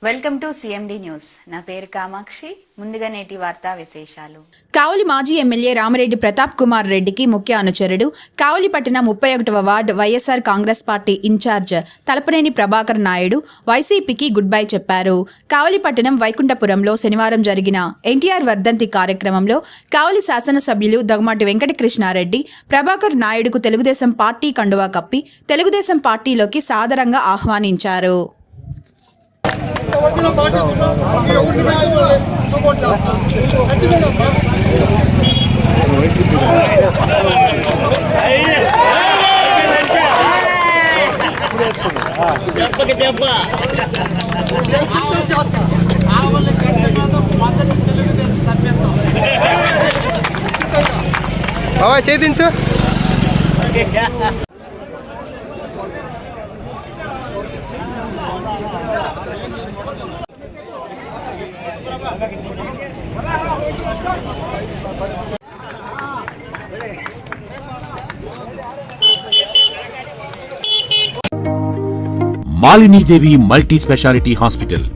Welcome to CMD news. నా పేరు కామాక్షి. ముందుగా నేటి వార్తా విశేషాలు. కావలి మాజీ ఎమ్మెల్యే రామిరెడ్డి ప్రతాప్ కుమార్ రెడ్డికి ముఖ్య అనుచరుడు కావలి పట్టణ 31వ ward YSR Congress party incharge Talapaneni Prabhakar Naidu వైసీపీకి గుడ్ బై చెప్పారు. కావలి పట్టణం వైకుంఠపురంలో శనివారం జరిగిన ఎన్టీఆర్ వర్ధంతి కార్యక్రమంలో కావలి శాసనసభ్యులు దొగమాటి వెంకటకృష్ణారెడ్డి ప్రభాకర్ నాయుడుకు తెలుగుదేశం పార్టీ కండువా కప్పి తెలుగుదేశం పార్టీలోకి సాదరంగా ఆహ్వానించారు. చేయించు Malinidevi multi speciality hospital,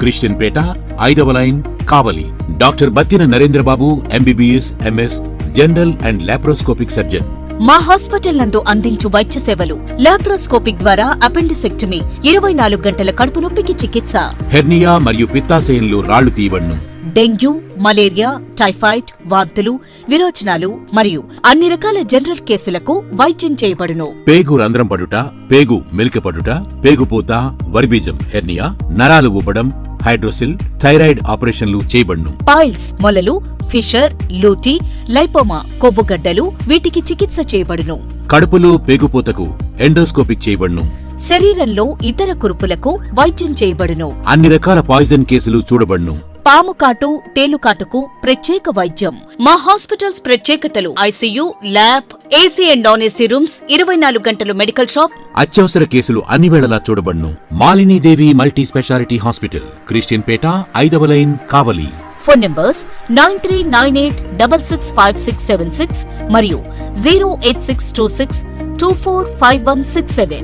Christian Peta, 5వ line, Kavali. Doctor Battina Narendrababu, MBBS, MS, general and laparoscopic surgeon. మా హాస్పిటల్ నందు అందించు వైద్య సేవలు: లాప్రోస్కోపిక్ ద్వారా అపెండిసెక్టమీ, 24 గంటల కడుపు నొప్పికి చికిత్స, హెర్నియా మరియు పిత్తాశయంలో రాళ్లు తీయబడును, డెంగ్యూ, మలేరియా, టైఫాయిడ్, వాంతులు, విరోచనాలు మరియు అన్ని రకాల జనరల్ కేసులకు వైద్యం చేయబడును. పేగు రంధ్రం పడుట, పేగు మెలికపడుట, పేగుపూత, వర్బీజం, హెర్నియా, నరాలు ఊపడం, హైడ్రోసిల్, థైరాయిడ్ ఆపరేషన్లు చేయబడును. పైల్స్, మొలలు, ఫిషర్, లూటీ, లైపోమా, కొవ్వుగడ్డలు వీటికి చికిత్స చేయబడును. కడుపులో పేగుపూతకు ఎండోస్కోపిక్ చేయబడును. శరీరంలో ఇతర కురుపులకు వైద్యం చేయబడును. అన్ని రకాల పాయిజన్ కేసులు చూడబడును. పాము కాటు, తేలుకాటుకు ప్రత్యేక వైద్యం. మా హాస్పిటల్స్ ప్రత్యేకతలు: ICU, lab, AC and non AC rooms, 24 గంటలు మెడికల్ షాప్. అత్యవసర కేసులు అన్ని వేళలా చూడబడును. Malinidevi multi speciality hospital, Christian Peta, 5వ లైన్, కావలి. ఫోన్ నంబర్స్ 9398665676 మరియు 08626245167.